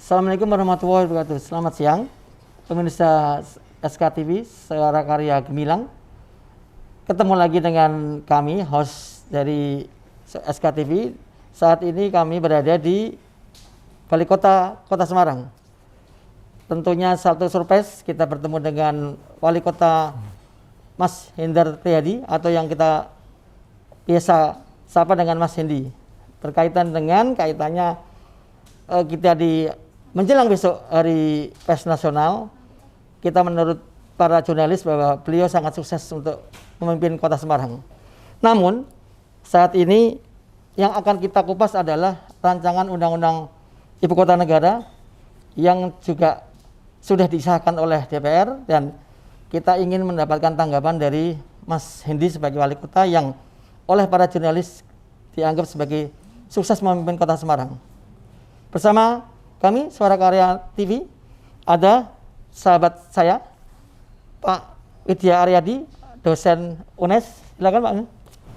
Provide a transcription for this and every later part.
Assalamualaikum warahmatullahi wabarakatuh. Selamat siang, pemirsa SKTV, Suara Karya Gemilang. Ketemu lagi dengan kami, host dari SKTV. Saat ini kami berada di Balai Kota Semarang. Tentunya satu surprise, kita bertemu dengan Wali Kota Mas Hendar Priyadi, atau yang kita biasa sapa dengan Mas Hendi. Berkaitan dengan kaitannya kita di menjelang besok hari pers nasional, kita menurut para jurnalis bahwa beliau sangat sukses untuk memimpin Kota Semarang. Namun saat ini yang akan kita kupas adalah rancangan undang-undang Ibu Kota Negara yang juga sudah disahkan oleh DPR, dan kita ingin mendapatkan tanggapan dari Mas Hendi sebagai wali kota yang oleh para jurnalis dianggap sebagai sukses memimpin Kota Semarang. Bersama kami, Suara Karya TV, ada sahabat saya, Pak Widya Aryadi, dosen UNES. Silakan Pak.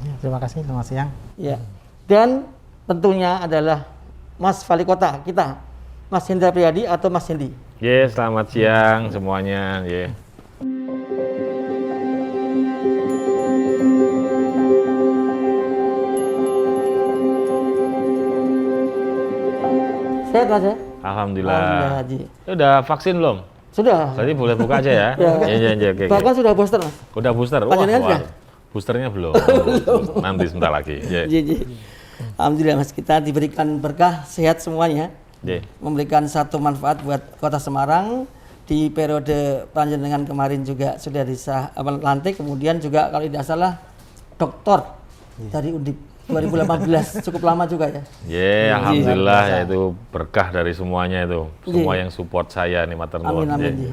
Ya, terima kasih, selamat siang. Ya. Dan tentunya adalah Mas Wali Kota kita, Mas Hendar Priyadi atau Mas Hendi. Selamat siang semuanya. Sehat Mas ya? Alhamdulillah. Haji. Udah vaksin belum? Sudah. Jadi boleh buka aja ya. Iya. Bahkan sudah booster Mas. Udah booster. Panjenengan sudah? Boosternya belum. Nanti sebentar lagi. Alhamdulillah Mas, kita diberikan berkah, sehat semuanya. Memberikan satu manfaat buat Kota Semarang. Di periode panjenengan kemarin juga sudah lantik, kemudian juga kalau tidak salah doktor dari Undip 2018, cukup lama juga ya. Alhamdulillah itu berkah dari semuanya itu. Semua yang support saya nih matur nuwun. Amin.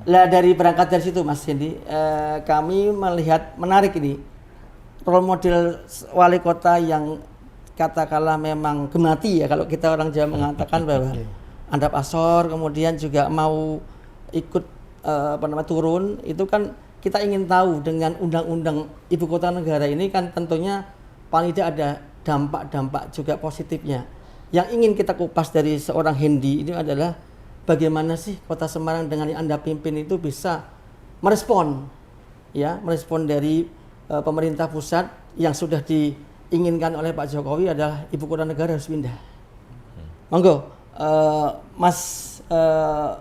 Lah dari berangkat dari situ Mas Hendi, kami melihat menarik ini role model wali kota yang katakanlah memang gemati ya, kalau kita orang Jawa mengatakan bahwa andap asor, kemudian juga mau ikut turun, itu kan kita ingin tahu dengan undang-undang Ibu Kota Negara ini kan tentunya paling tidak ada dampak-dampak juga positifnya. Yang ingin kita kupas dari seorang Hendi ini adalah bagaimana sih Kota Semarang dengan yang Anda pimpin itu bisa merespon dari pemerintah pusat yang sudah diinginkan oleh Pak Jokowi adalah Ibu Kota Negara harus pindah. Monggo, Mas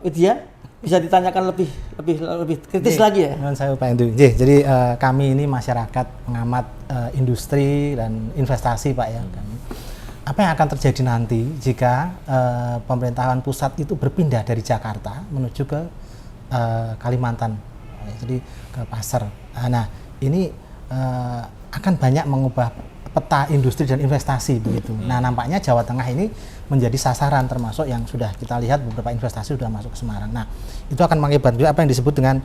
Widya bisa ditanyakan lebih kritis lagi ya. Saya Pak Hendu. Jadi kami ini masyarakat pengamat industri dan investasi Pak ya. Apa yang akan terjadi nanti jika pemerintahan pusat itu berpindah dari Jakarta menuju ke Kalimantan, jadi ke Pasar. Nah ini akan banyak mengubah peta industri dan investasi begitu. Nah nampaknya Jawa Tengah ini menjadi sasaran, termasuk yang sudah kita lihat beberapa investasi sudah masuk ke Semarang. Nah itu akan mengakibatkan apa yang disebut dengan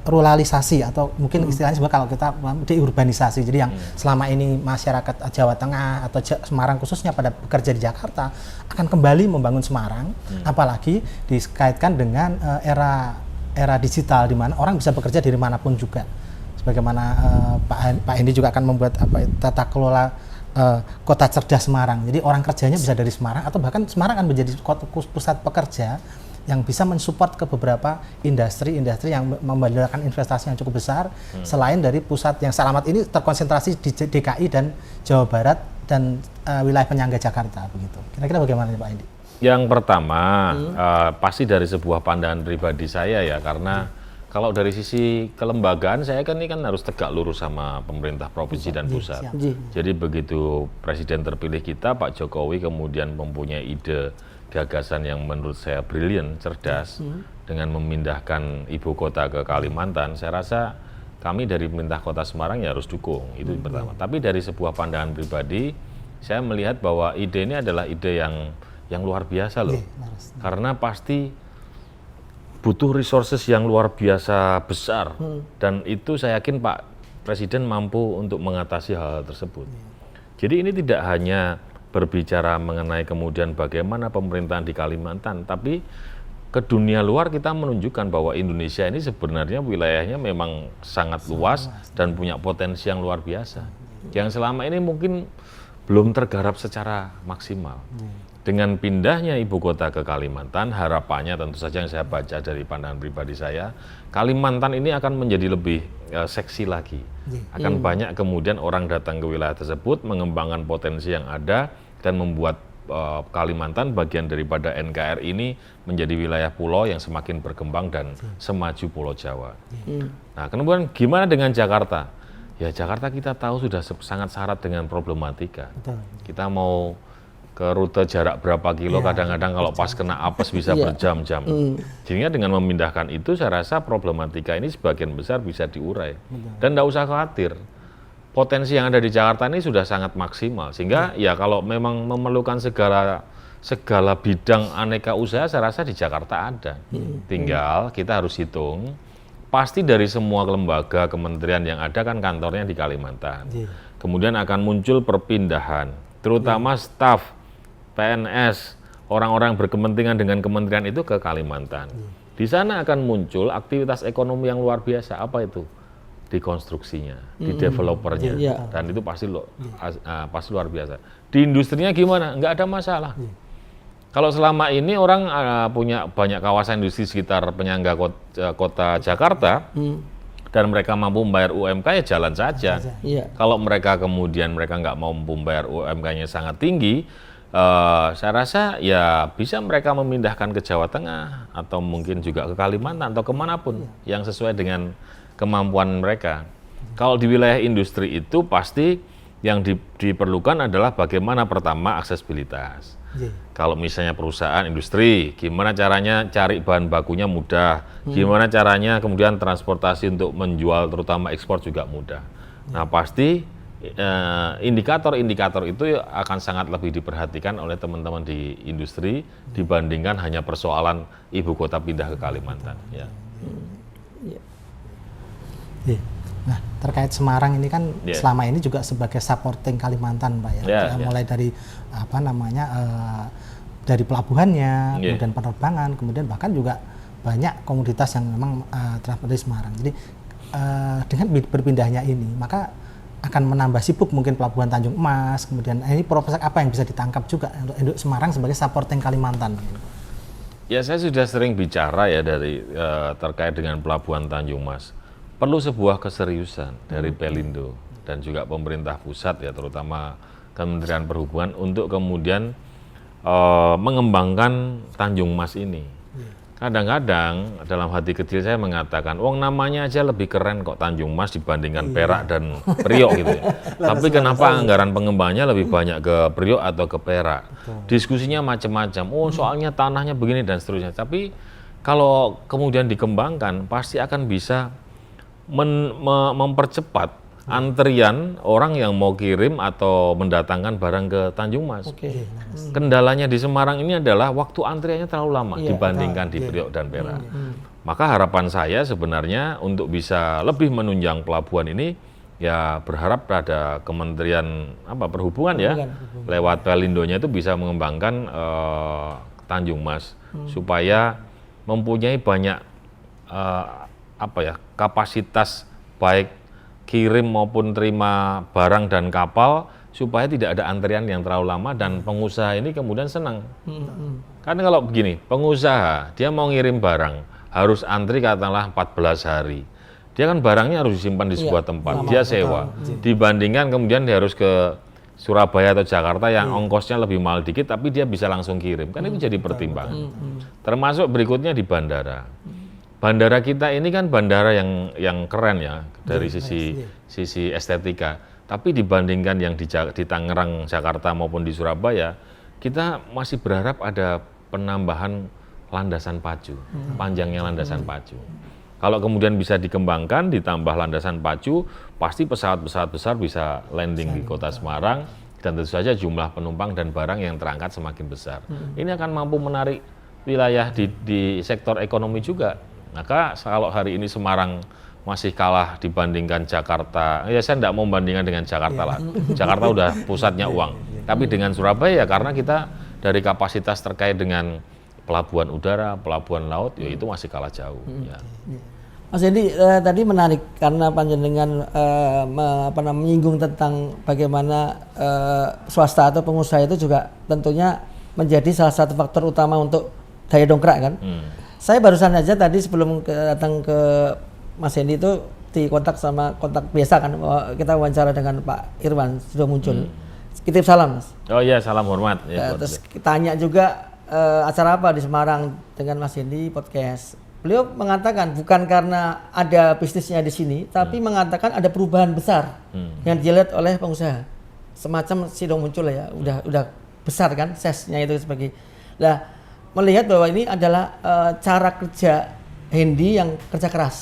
ruralisasi atau mungkin istilahnya sebenarnya kalau kita deurbanisasi. Jadi yang selama ini masyarakat Jawa Tengah atau Semarang khususnya pada bekerja di Jakarta akan kembali membangun Semarang, apalagi dikaitkan dengan era digital di mana orang bisa bekerja dari manapun juga. Sebagaimana Pak Hendi juga akan membuat tata kelola kota cerdas Semarang. Jadi orang kerjanya bisa dari Semarang, atau bahkan Semarang akan menjadi pusat pekerja yang bisa mensupport ke beberapa industri yang membandarkan investasi yang cukup besar, selain dari pusat yang selamat ini terkonsentrasi di DKI dan Jawa Barat dan wilayah penyangga Jakarta begitu. Kira-kira bagaimana Pak Hendi? Yang pertama pasti dari sebuah pandangan pribadi saya ya, karena kalau dari sisi kelembagaan saya kan ini kan harus tegak lurus sama pemerintah provinsi dan pusat. Jadi begitu presiden terpilih kita Pak Jokowi kemudian mempunyai ide gagasan yang menurut saya brilian, cerdas, dengan memindahkan ibu kota ke Kalimantan, saya rasa kami dari pemerintah Kota Semarang ya harus dukung, itu pertama. Tapi dari sebuah pandangan pribadi, saya melihat bahwa ide ini adalah ide yang luar biasa loh. Karena pasti butuh resources yang luar biasa besar, dan itu saya yakin Pak Presiden mampu untuk mengatasi hal tersebut. Jadi ini tidak hanya berbicara mengenai kemudian bagaimana pemerintahan di Kalimantan, tapi ke dunia luar kita menunjukkan bahwa Indonesia ini sebenarnya wilayahnya memang sangat luas dan punya potensi yang luar biasa, yang selama ini mungkin belum tergarap secara maksimal. dengan pindahnya ibu kota ke Kalimantan, harapannya tentu saja yang saya baca dari pandangan pribadi saya, Kalimantan ini akan menjadi lebih seksi lagi. Akan banyak kemudian orang datang ke wilayah tersebut, mengembangkan potensi yang ada, dan membuat Kalimantan bagian daripada NKRI ini menjadi wilayah pulau yang semakin berkembang dan semaju Pulau Jawa. Nah, kemudian gimana dengan Jakarta? Ya, Jakarta kita tahu sudah sangat syarat dengan problematika. Kita mau ke rute jarak berapa kilo, kadang-kadang kalau pas kena apes bisa berjam-jam. Jadinya dengan memindahkan itu, saya rasa problematika ini sebagian besar bisa diurai. Dan tidak usah khawatir, potensi yang ada di Jakarta ini sudah sangat maksimal. Sehingga ya kalau memang memerlukan segala bidang aneka usaha, saya rasa di Jakarta ada. Tinggal kita harus hitung, pasti dari semua lembaga, kementerian yang ada kan kantornya di Kalimantan. Kemudian akan muncul perpindahan, terutama staf PNS, orang-orang berkepentingan dengan kementerian itu ke Kalimantan. Di sana akan muncul aktivitas ekonomi yang luar biasa. Apa itu? Di konstruksinya, di developernya, dan itu pasti luar biasa. Di industrinya gimana? Nggak ada masalah. Kalau selama ini orang punya banyak kawasan industri sekitar penyangga kota Jakarta, dan mereka mampu membayar UMK, ya jalan saja. Kalau mereka kemudian nggak mau membayar UMK-nya sangat tinggi, saya rasa ya bisa mereka memindahkan ke Jawa Tengah atau mungkin juga ke Kalimantan atau kemanapun yang sesuai dengan kemampuan mereka. Kalau di wilayah industri itu pasti yang diperlukan adalah bagaimana pertama aksesibilitas. Kalau misalnya perusahaan industri, gimana caranya cari bahan bakunya mudah, gimana caranya kemudian transportasi untuk menjual terutama ekspor juga mudah. Nah pasti indikator-indikator itu akan sangat lebih diperhatikan oleh teman-teman di industri dibandingkan hanya persoalan ibu kota pindah ke Kalimantan. Nah, terkait Semarang ini kan selama ini juga sebagai supporting Kalimantan, Pak ya. Mulai dari dari pelabuhannya, kemudian penerbangan, kemudian bahkan juga banyak komoditas yang memang transport di Semarang. Jadi dengan berpindahnya ini, maka akan menambah sibuk mungkin pelabuhan Tanjung Emas, kemudian ini prospek apa yang bisa ditangkap juga untuk Semarang sebagai supporting Kalimantan? Ya, saya sudah sering bicara ya terkait dengan pelabuhan Tanjung Emas. Perlu sebuah keseriusan dari Pelindo dan juga pemerintah pusat ya, terutama Kementerian Perhubungan untuk kemudian mengembangkan Tanjung Emas ini. Kadang-kadang dalam hati kecil saya mengatakan, wong namanya aja lebih keren kok Tanjung Emas dibandingkan Perak dan Priok gitu ya. Tapi kenapa anggaran pengembangannya lebih banyak ke Priok atau ke Perak? Diskusinya macam-macam. Oh, soalnya tanahnya begini dan seterusnya. Tapi kalau kemudian dikembangkan, pasti akan bisa mempercepat antrian orang yang mau kirim atau mendatangkan barang ke Tanjung Mas. Kendalanya di Semarang ini adalah waktu antriannya terlalu lama dibandingkan di Priok dan Perak. Maka harapan saya sebenarnya untuk bisa lebih menunjang pelabuhan ini, ya berharap pada Kementerian Perhubungan ya, lewat Pelindonya itu bisa mengembangkan Tanjung Mas supaya mempunyai banyak kapasitas baik kirim maupun terima barang dan kapal supaya tidak ada antrian yang terlalu lama dan pengusaha ini kemudian senang. Karena kalau begini, pengusaha dia mau ngirim barang harus antri katakanlah 14 hari. Dia kan barangnya harus disimpan di sebuah tempat, dia sewa. Dibandingkan kemudian dia harus ke Surabaya atau Jakarta yang ongkosnya lebih mahal dikit tapi dia bisa langsung kirim. Kan itu jadi pertimbangan. Termasuk berikutnya di bandara. Bandara kita ini kan bandara yang keren ya dari sisi estetika. Tapi dibandingkan yang di Tangerang, Jakarta maupun di Surabaya, kita masih berharap ada penambahan landasan pacu, panjangnya landasan pacu. Kalau kemudian bisa dikembangkan, ditambah landasan pacu, pasti pesawat-pesawat besar bisa landing di kota Semarang dan tentu saja jumlah penumpang dan barang yang terangkat semakin besar. Ini akan mampu menarik wilayah di sektor ekonomi juga. Maka kalau hari ini Semarang masih kalah dibandingkan Jakarta, ya saya tidak mau membandingkan dengan Jakarta lah. Jakarta udah pusatnya uang. Tapi dengan Surabaya ya karena kita dari kapasitas terkait dengan pelabuhan udara, pelabuhan laut, ya itu masih kalah jauh. Ya. Mas Hendy tadi menarik karena panjenengan menyinggung tentang bagaimana swasta atau pengusaha itu juga tentunya menjadi salah satu faktor utama untuk daya dongkrak kan. Saya barusan aja tadi sebelum datang ke Mas Hendy itu di kontak biasa kan, kita wawancara dengan Pak Irwan sudah muncul. Titip salam Mas. Oh iya, salam hormat. Terus tanya juga acara apa di Semarang dengan Mas Hendy podcast. Beliau mengatakan bukan karena ada bisnisnya di sini, tapi mengatakan ada perubahan besar yang dilihat oleh pengusaha. Semacam sidang muncul ya, udah besar kan size-nya itu sebagai. Nah, melihat bahwa ini adalah cara kerja Hendy yang kerja keras.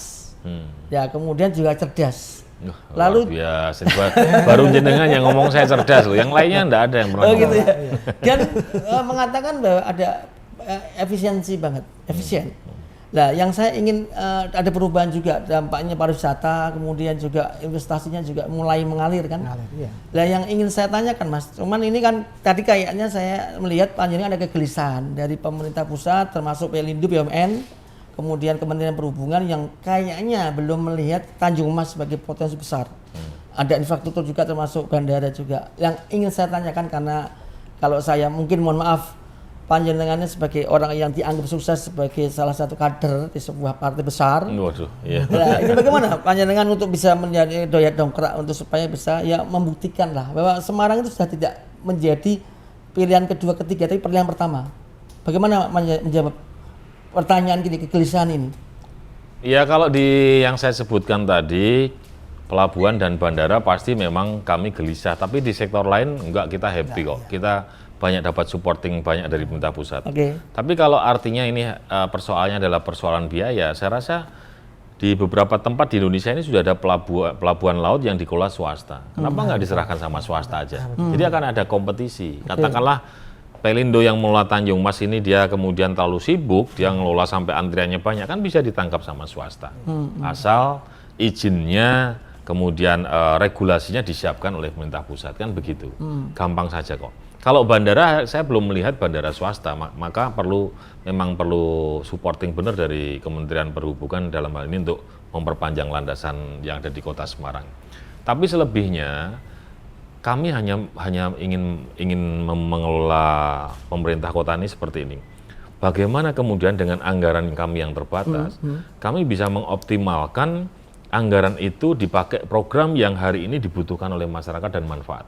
Ya, kemudian juga cerdas. Lalu biasa, baru jenengan yang ngomong saya cerdas loh, yang lainnya enggak ada yang pernah ngomong. Gitu ya. Dan mengatakan bahwa ada efisiensi banget, efisien. Nah, yang saya ingin ada perubahan juga, dampaknya pariwisata, kemudian juga investasinya juga mulai mengalir kan. Nah, yang ingin saya tanyakan Mas, cuman ini kan tadi kayaknya saya melihat panjenengan ada kegelisahan dari pemerintah pusat, termasuk Pelindo, BUMN, kemudian Kementerian Perhubungan yang kayaknya belum melihat Tanjung Mas sebagai potensi besar. Ada infrastruktur juga termasuk bandara juga. Yang ingin saya tanyakan karena kalau saya mungkin mohon maaf, panjenengannya sebagai orang yang dianggap sukses sebagai salah satu kader di sebuah partai besar. Waduh, iya. Nah, ini bagaimana panjenengan untuk bisa menjadi daya dongkrak untuk supaya bisa ya membuktikan lah bahwa Semarang itu sudah tidak menjadi pilihan kedua, ketiga, tapi pilihan pertama. Bagaimana menjawab pertanyaan gini, kegelisahan ini? Ya kalau di yang saya sebutkan tadi, pelabuhan dan bandara pasti memang kami gelisah, tapi di sektor lain enggak, kita happy kok. Kita banyak dapat supporting banyak dari pemerintah pusat. Tapi kalau artinya ini persoalannya adalah persoalan biaya, saya rasa di beberapa tempat di Indonesia ini sudah ada pelabuhan laut yang dikelola swasta. Kenapa nggak diserahkan sama swasta aja? Jadi akan ada kompetisi. Katakanlah Pelindo yang mengelola Tanjung Mas ini dia kemudian terlalu sibuk, dia ngelola sampai antriannya banyak, kan bisa ditangkap sama swasta. Asal izinnya, kemudian regulasinya disiapkan oleh pemerintah pusat, kan begitu. Gampang saja kok. Kalau bandara, saya belum melihat bandara swasta, maka memang perlu supporting benar dari Kementerian Perhubungan dalam hal ini untuk memperpanjang landasan yang ada di Kota Semarang. Tapi selebihnya, kami hanya ingin mengelola pemerintah kota ini seperti ini. Bagaimana kemudian dengan anggaran kami yang terbatas, kami bisa mengoptimalkan anggaran itu dipakai program yang hari ini dibutuhkan oleh masyarakat dan manfaat.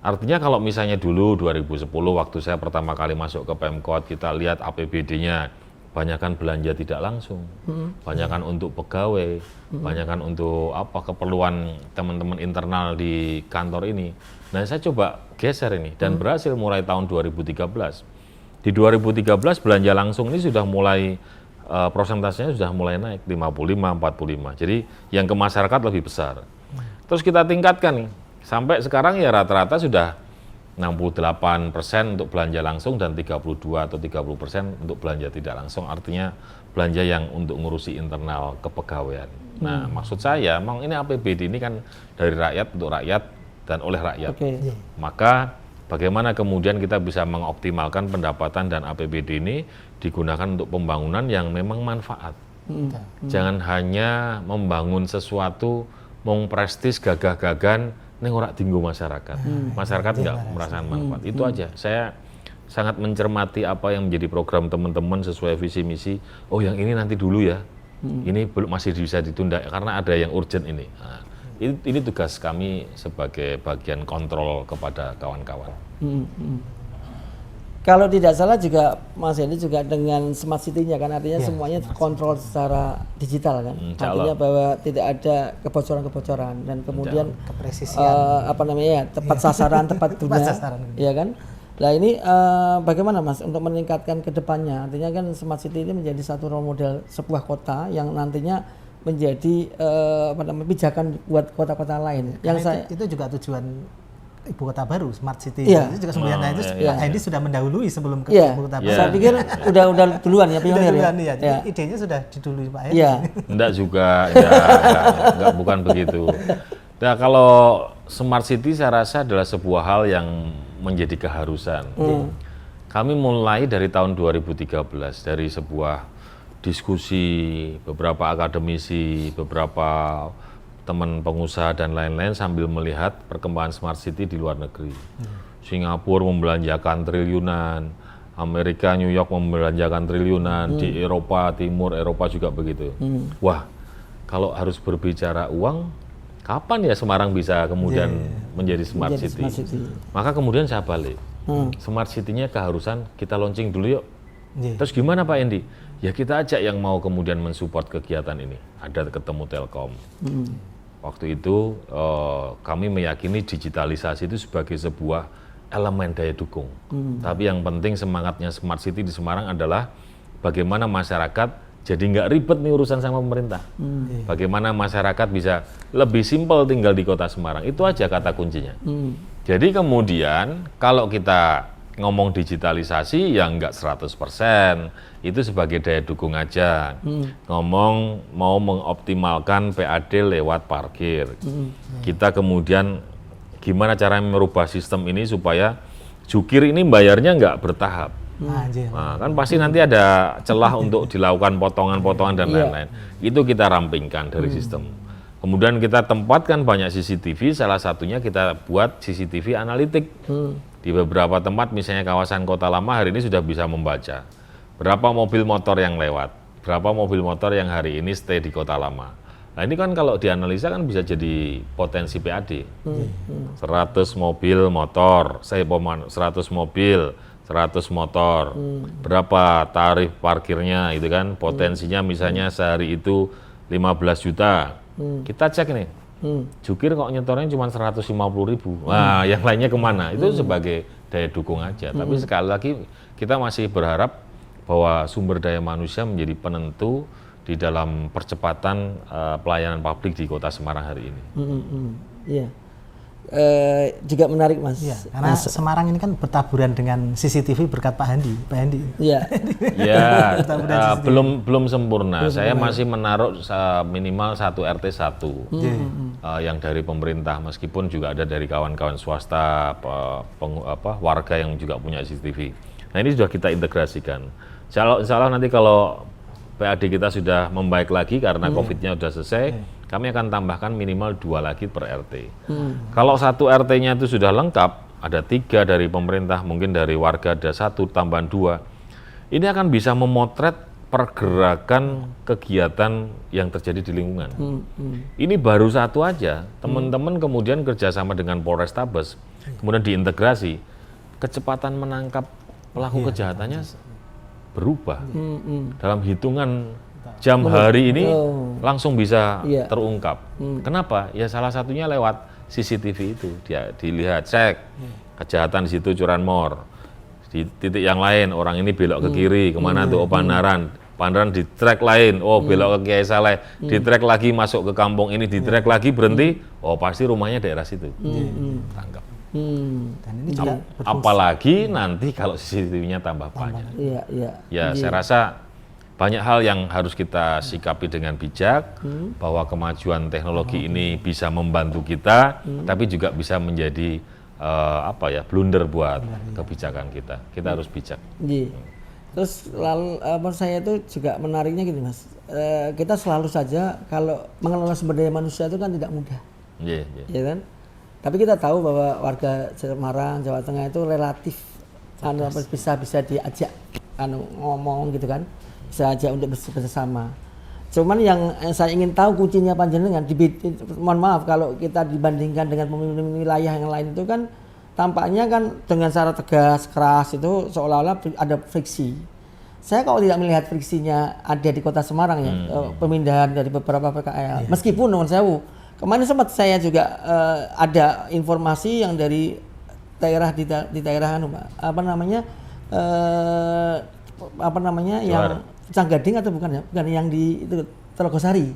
Artinya kalau misalnya dulu 2010 waktu saya pertama kali masuk ke Pemkot, kita lihat APBD-nya banyakkan belanja tidak langsung, banyakkan untuk pegawai, banyakkan untuk keperluan teman-teman internal di kantor ini. Nah, saya coba geser ini dan berhasil mulai tahun 2013. Di 2013 belanja langsung ini sudah mulai persentasenya sudah mulai naik 55-45. Jadi yang ke masyarakat lebih besar. Terus kita tingkatkan nih. Sampai sekarang ya rata-rata sudah 68% untuk belanja langsung dan 32 atau 30% untuk belanja tidak langsung. Artinya belanja yang untuk ngurusi internal kepegawaian. Nah, maksud saya, memang ini APBD ini kan dari rakyat untuk rakyat dan oleh rakyat. Maka bagaimana kemudian kita bisa mengoptimalkan pendapatan dan APBD ini digunakan untuk pembangunan yang memang manfaat. Jangan hanya membangun sesuatu, memprestis gagah-gagahan, ini ora tinggu masyarakat. Masyarakat nggak merasakan manfaat. Itu aja. Saya sangat mencermati apa yang menjadi program teman-teman sesuai visi misi. Oh, yang ini nanti dulu ya. Ini belum masih bisa ditunda karena ada yang urgent ini. Nah, ini tugas kami sebagai bagian kontrol kepada kawan-kawan. Kalau tidak salah juga Mas Hendy juga dengan smart city-nya kan, artinya semuanya kontrol secara digital kan. Artinya bahwa tidak ada kebocoran-kebocoran dan kemudian kepresisian tepat sasaran, tepat guna, ya kan. Nah ini bagaimana Mas untuk meningkatkan ke depannya? Artinya kan smart city ini menjadi satu role model sebuah kota yang nantinya menjadi pijakan buat kota-kota lain. Itu juga tujuan Ibu Kota Baru, Smart City. Itu juga sebenarnya Hendy sudah mendahului sebelum ke Ibu Kota Baru. Saya pikir udah duluan ya, pionir ya. Jadi idenya sudah didului Pak Hendy. Enggak juga, enggak bukan begitu. Nah, kalau Smart City saya rasa adalah sebuah hal yang menjadi keharusan. Kami mulai dari tahun 2013 dari sebuah diskusi beberapa akademisi, beberapa teman pengusaha dan lain-lain sambil melihat perkembangan smart city di luar negeri. Singapura membelanjakan triliunan, Amerika, New York membelanjakan triliunan, di Eropa Timur, Eropa juga begitu. Wah, kalau harus berbicara uang, kapan ya Semarang bisa kemudian menjadi smart city? Maka kemudian saya balik, smart city-nya keharusan kita launching dulu yuk. Terus gimana Pak Endi? Ya kita ajak yang mau kemudian mensupport kegiatan ini. Ada ketemu Telkom. Waktu itu kami meyakini digitalisasi itu sebagai sebuah elemen daya dukung. Tapi yang penting semangatnya Smart City di Semarang adalah bagaimana masyarakat jadi nggak ribet nih urusan sama pemerintah. Bagaimana masyarakat bisa lebih simpel tinggal di kota Semarang. Itu aja kata kuncinya. Jadi kemudian kalau kita ngomong digitalisasi yang nggak 100%, itu sebagai daya dukung aja. Ngomong mau mengoptimalkan PAD lewat parkir. Kita kemudian gimana cara merubah sistem ini supaya jukir ini bayarnya nggak bertahap. Nah, kan pasti nanti ada celah untuk dilakukan potongan-potongan dan lain-lain. Itu kita rampingkan dari sistem. Kemudian kita tempatkan banyak CCTV, salah satunya kita buat CCTV analitik. Di beberapa tempat, misalnya kawasan Kota Lama hari ini sudah bisa membaca berapa mobil motor yang lewat, berapa mobil motor yang hari ini stay di Kota Lama. Nah ini kan kalau dianalisa kan bisa jadi potensi PAD. 100 mobil motor, 100 mobil, 100 motor, berapa tarif parkirnya itu kan, potensinya misalnya sehari itu 15 juta. Kita cek nih, jukir kok nyetornya cuma 150.000. Nah, yang lainnya kemana? Itu sebagai daya dukung aja. Tapi sekali lagi kita masih berharap bahwa sumber daya manusia menjadi penentu di dalam percepatan pelayanan publik di Kota Semarang hari ini. Iya. Juga menarik Mas. Ya, karena Semarang ini kan bertaburan dengan CCTV berkat Pak Handi. Iya. Ya, belum sempurna. Saya masih menaruh minimal 1 RT 1 yang dari pemerintah, meskipun juga ada dari kawan-kawan swasta, warga yang juga punya CCTV. Nah ini sudah kita integrasikan. Insya Allah nanti kalau PAD kita sudah membaik lagi karena COVID-nya sudah selesai, kami akan tambahkan minimal 2 lagi per RT. Kalau 1 RT-nya itu sudah lengkap, ada 3 dari pemerintah, mungkin dari warga ada 1 tambahan 2. Ini akan bisa memotret pergerakan kegiatan yang terjadi di lingkungan. Ini baru 1 aja, teman-teman kemudian kerjasama dengan Polrestabes, kemudian diintegrasi, kecepatan menangkap pelaku kejahatannya berubah. Dalam hitungan jam hari ini langsung bisa terungkap. Kenapa? Ya salah satunya lewat CCTV itu. Dia dilihat, cek kejahatan di situ curanmor. Di titik yang lain orang ini belok ke kiri, kemana tuh? Oh Pandaran di trek lain, oh belok ke Kiai Saleh, di trek lagi masuk ke kampung ini, di trek lagi berhenti, oh pasti rumahnya daerah situ. Tangkap. Dan ini juga apalagi nanti kalau CCTV-nya tambah banyak. Ya saya rasa banyak hal yang harus kita sikapi dengan bijak, bahwa kemajuan teknologi ini bisa membantu kita, tapi juga bisa menjadi blunder buat kebijakan kita. Kita harus bijak. Terus lalu menurut saya itu juga menariknya gini Mas, kita selalu saja kalau mengelola sumber daya manusia itu kan tidak mudah, ya kan? Tapi kita tahu bahwa warga Semarang, Jawa Tengah itu relatif bisa diajak ngomong gitu kan, bisa ajak untuk bersama. Cuman yang saya ingin tahu kuncinya panjenengan, mohon maaf kalau kita dibandingkan dengan pemimpin wilayah yang lain itu kan tampaknya kan dengan cara tegas, keras itu seolah-olah ada friksi. Saya kalau tidak melihat friksinya ada di Kota Semarang ya, pemindahan dari beberapa PKL. Meskipun non sewu, kemarin sempat saya juga ada informasi yang dari daerah di daerah yang Canggading atau bukan ya? Bukan yang di itu Telogosari.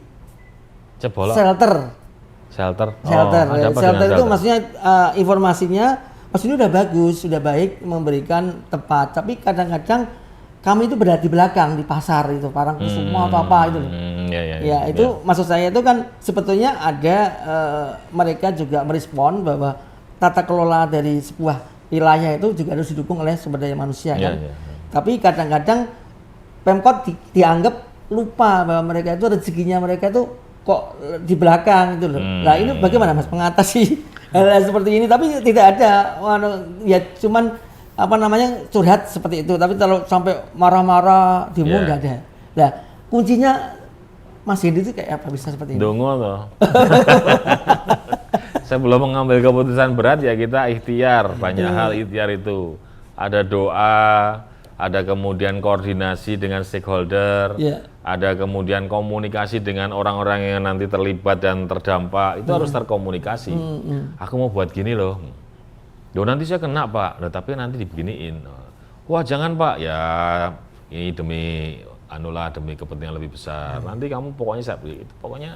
Cebolok. Shelter Itu maksudnya informasinya udah bagus, sudah baik memberikan tempat. Tapi kadang-kadang kami itu berada di belakang di pasar itu, Parangkusumo apa itu. Maksud saya itu kan sebetulnya ada mereka juga merespon bahwa tata kelola dari sebuah wilayah itu juga harus didukung oleh sumber daya manusia kan. Tapi kadang-kadang Pemkot dianggap lupa bahwa mereka itu rezekinya mereka itu kok di belakang gitu loh. Nah ini bagaimana Mas mengatasi hal seperti ini, tapi tidak ada, ya cuman apa namanya curhat seperti itu. Tapi kalau sampai marah-marah demo nggak ada. Nah, kuncinya Mas Hendy itu kayak apa bisa seperti ini? Dongo toh. Sebelum mengambil keputusan berat ya kita ikhtiar, banyak hal ikhtiar itu. Ada doa, ada kemudian koordinasi dengan stakeholder, ada kemudian komunikasi dengan orang-orang yang nanti terlibat dan terdampak, itu harus terkomunikasi. Aku mau buat gini loh. Loh nanti saya kena Pak, loh, tapi nanti dibeginiin. Wah jangan Pak, ya ini demi demi kepentingan lebih besar. Nanti kamu pokoknya pokoknya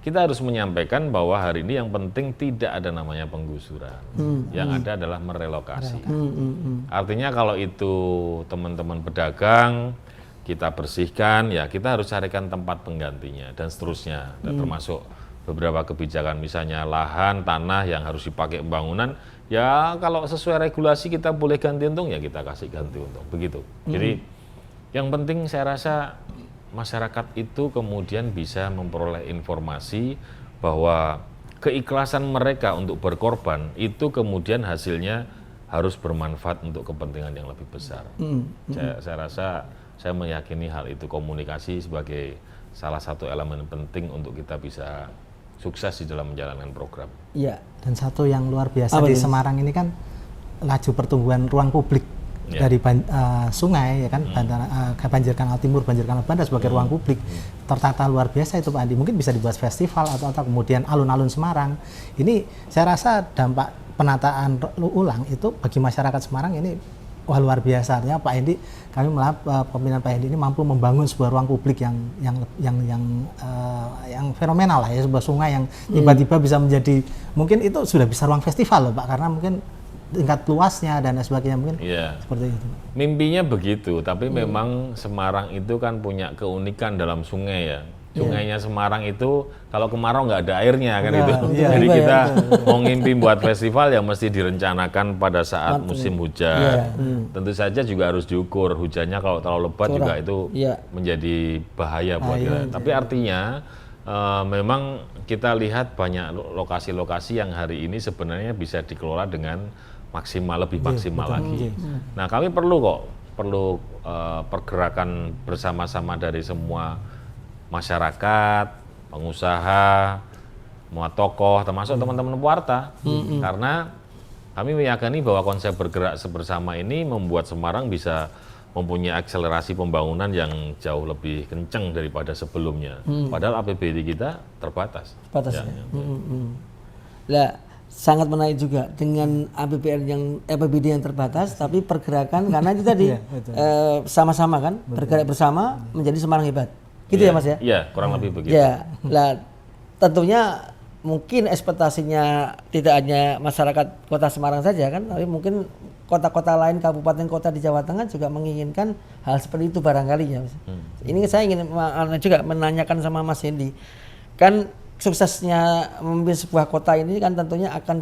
kita harus menyampaikan bahwa hari ini yang penting tidak ada namanya penggusuran. Yang ada adalah merelokasi. Artinya kalau itu teman-teman pedagang kita bersihkan, ya kita harus carikan tempat penggantinya dan seterusnya. Dan termasuk beberapa kebijakan misalnya lahan, tanah yang harus dipakai pembangunan, ya kalau sesuai regulasi kita boleh ganti untung, ya kita kasih ganti untung. Begitu. Jadi yang penting saya rasa masyarakat itu kemudian bisa memperoleh informasi bahwa keikhlasan mereka untuk berkorban itu kemudian hasilnya harus bermanfaat untuk kepentingan yang lebih besar. Saya rasa saya meyakini hal itu, komunikasi sebagai salah satu elemen penting untuk kita bisa sukses di dalam menjalankan program. Iya. Dan satu yang luar biasa di Semarang ini kan laju pertumbuhan ruang publik. Dari sungai ya kan, banjir Kanal Timur, banjir Kanal Banda sebagai ruang publik tertata luar biasa itu Pak Andi. Mungkin bisa dibuat festival atau kemudian alun-alun Semarang. Ini saya rasa dampak penataan ulang itu bagi masyarakat Semarang ini wah luar biasa. Artinya Pak Andi, kami pemimpinan Pak Andi ini mampu membangun sebuah ruang publik yang fenomenal lah ya, sebuah sungai yang tiba-tiba bisa menjadi, mungkin itu sudah bisa ruang festival loh Pak, karena mungkin tingkat luasnya dan sebagainya mungkin seperti itu. Mimpinya begitu, tapi memang Semarang itu kan punya keunikan dalam sungai ya. Sungainya Semarang itu kalau kemarau nggak ada airnya kan itu. Jadi kita mau ngimpi buat festival ya mesti direncanakan pada saat musim hujan. Tentu saja juga harus diukur hujannya, kalau terlalu lebat juga itu menjadi bahaya buat kita. Tapi artinya memang kita lihat banyak lokasi-lokasi yang hari ini sebenarnya bisa dikelola dengan lebih maksimal lagi. Nah kami perlu pergerakan bersama-sama dari semua masyarakat, pengusaha, semua tokoh, termasuk teman-teman pewarta, karena kami meyakini bahwa konsep bergerak bersama ini membuat Semarang bisa mempunyai akselerasi pembangunan yang jauh lebih kencang daripada sebelumnya. Padahal APBD kita terbatas. Sangat menarik juga dengan APBD yang terbatas, tapi pergerakan karena itu tadi sama-sama kan, bergerak bersama menjadi Semarang hebat. Gitu ya Mas ya? Iya, kurang lebih begitu. Ya, tentunya mungkin ekspektasinya tidak hanya masyarakat Kota Semarang saja kan, tapi mungkin kota-kota lain, kabupaten kota di Jawa Tengah juga menginginkan hal seperti itu barangkali ya Mas. Ini saya ingin juga menanyakan sama Mas Hendy, kan suksesnya memimpin sebuah kota ini kan tentunya akan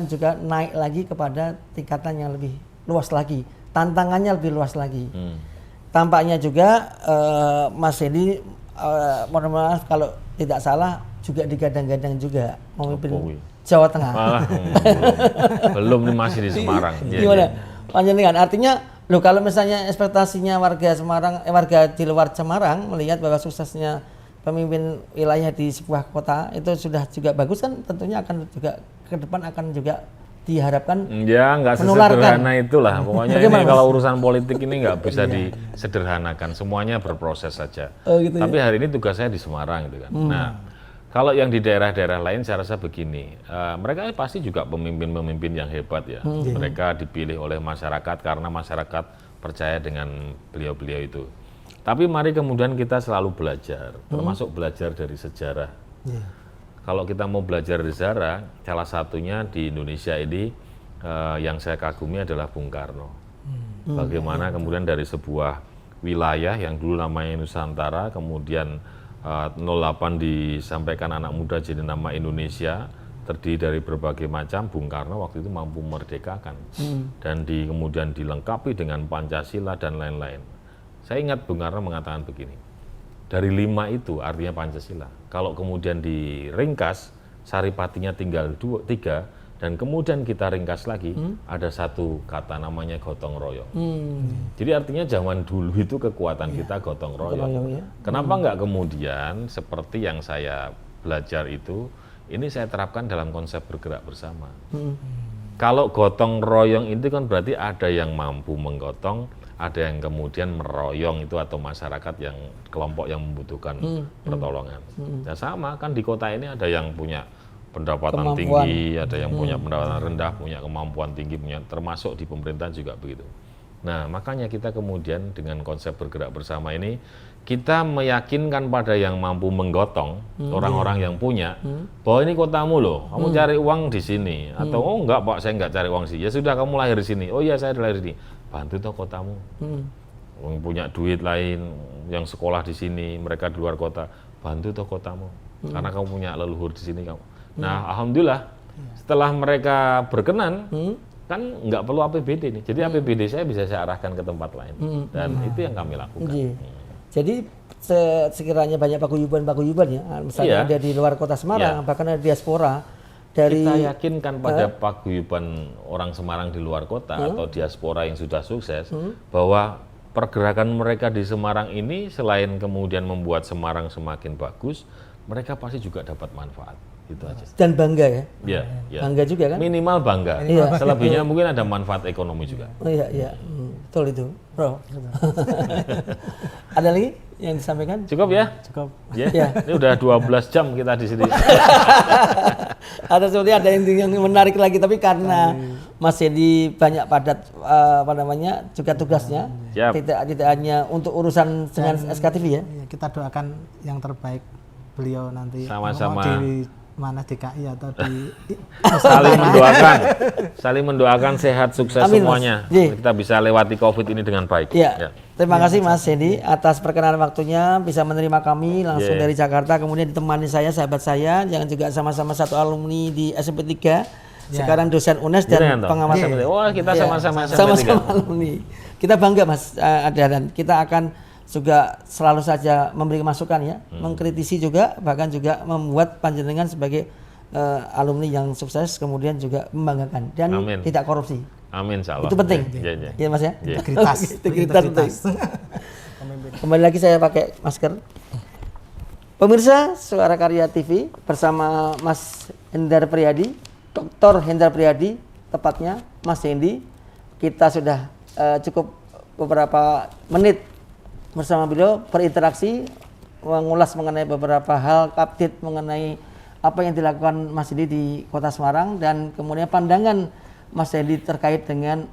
juga naik lagi kepada tingkatan yang lebih luas lagi, tantangannya lebih luas lagi. Tampaknya juga Mas Hendy, mohon maaf kalau tidak salah, juga digadang-gadang juga memimpin Jawa Tengah. Belum nih, masih di Semarang. Gimana? Panjenengan artinya loh, kalau misalnya ekspektasinya warga Semarang, warga di luar Semarang melihat bahwa suksesnya pemimpin wilayah di sebuah kota itu sudah juga bagus kan, tentunya akan juga ke depan akan juga diharapkan ya nggak sesederhana itulah pokoknya. Ini kalau urusan politik ini nggak bisa disederhanakan, semuanya berproses saja. Gitu, tapi hari ini tugas saya di Semarang gitu kan. Nah kalau yang di daerah-daerah lain saya rasa begini, mereka pasti juga pemimpin-pemimpin yang hebat ya. Mereka dipilih oleh masyarakat karena masyarakat percaya dengan beliau-beliau itu. Tapi mari kemudian kita selalu belajar, termasuk belajar dari sejarah. Kalau kita mau belajar dari sejarah, salah satunya di Indonesia ini yang saya kagumi adalah Bung Karno. Bagaimana kemudian dari sebuah wilayah yang dulu namanya Nusantara, kemudian 08 disampaikan anak muda jadi nama Indonesia, terdiri dari berbagai macam. Bung Karno waktu itu mampu memerdekakan dan kemudian dilengkapi dengan Pancasila dan lain-lain. Saya ingat Bung Karno mengatakan begini, dari 5 itu artinya Pancasila. Kalau kemudian diringkas saripatinya tinggal 3, dan kemudian kita ringkas lagi, ada satu kata namanya gotong royong. Jadi artinya zaman dulu itu kekuatan kita gotong royong. Kenapa nggak kemudian seperti yang saya belajar itu, ini saya terapkan dalam konsep bergerak bersama. Kalau gotong royong itu kan berarti ada yang mampu menggotong, ada yang kemudian meroyong itu atau masyarakat yang kelompok yang membutuhkan pertolongan. Ya sama kan di kota ini ada yang punya pendapatan tinggi, ada yang punya pendapatan rendah, punya kemampuan tinggi, punya, termasuk di pemerintahan juga begitu. Nah, makanya kita kemudian dengan konsep bergerak bersama ini, kita meyakinkan pada yang mampu menggotong, orang-orang yang punya, bahwa ini kotamu loh, kamu cari uang di sini, atau oh enggak Pak, saya enggak cari uang sih, ya sudah kamu lahir di sini, oh iya saya lahir di sini, bantu toh kotamu, yang punya duit lain, yang sekolah di sini, mereka di luar kota, bantu toh kotamu, karena kamu punya leluhur di sini kamu. Nah, alhamdulillah setelah mereka berkenan, kan nggak perlu APBD nih. Jadi APBD saya bisa saya arahkan ke tempat lain, dan itu yang kami lakukan. Jadi sekiranya banyak paguyuban ya, misalnya ada di luar kota Semarang, bahkan ada diaspora dari. Kita yakinkan pada paguyuban orang Semarang di luar kota atau diaspora yang sudah sukses, bahwa pergerakan mereka di Semarang ini selain kemudian membuat Semarang semakin bagus, mereka pasti juga dapat manfaat. Itu aja. Dan bangga ya? Iya. Bangga juga kan? Minimal bangga. Selebihnya mungkin ada manfaat ekonomi juga. Oh iya. Betul itu, Bro. Ada lagi yang disampaikan? Cukup ya? Cukup. Ya. Ini udah 12 jam kita di sini. Atau seperti ada yang menarik lagi, tapi karena Mas Hendy banyak padat juga tugasnya, tidak hanya untuk urusan dengan SKTV ya. Kita doakan yang terbaik beliau nanti. Sama-sama. Di mana DKI atau di saling mendoakan sehat sukses. Amin, semuanya. Kita bisa lewati COVID ini dengan baik. Ya. Terima kasih Mas Hendy atas perkenanan waktunya, bisa menerima kami langsung dari Jakarta, kemudian ditemani saya, sahabat saya yang juga sama-sama satu alumni di SMP 3, sekarang dosen UNES dan pengamat. Oh, kita sama-sama alumni. Kita bangga Mas, dan kita akan juga selalu saja memberi masukan ya, mengkritisi juga, bahkan juga membuat panjenengan sebagai alumni yang sukses, kemudian juga membanggakan dan tidak korupsi. Amin, insyaallah. Itu penting. Iya Mas ya. Integritas. Kembali lagi saya pakai masker. Pemirsa Suara Karya TV bersama Mas Hendar Priyadi, Dr. Hendar Priyadi, tepatnya Mas Hendy. Kita sudah cukup beberapa menit bersama beliau berinteraksi, mengulas mengenai beberapa hal, update mengenai apa yang dilakukan Mas Hendy di Kota Semarang dan kemudian pandangan Mas Hendy terkait dengan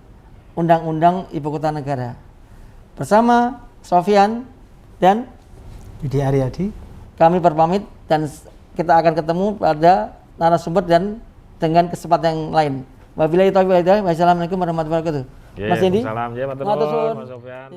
Undang-Undang Ibu Kota Negara. Bersama Sofyan dan Yudi Aryadi, kami berpamit dan kita akan ketemu pada narasumber dan dengan kesempatan yang lain. Wabillahi taufiq wal hidayah. Wassalamualaikum warahmatullahi wabarakatuh. Mas Hendy. Salam ya, Mas Sofyan.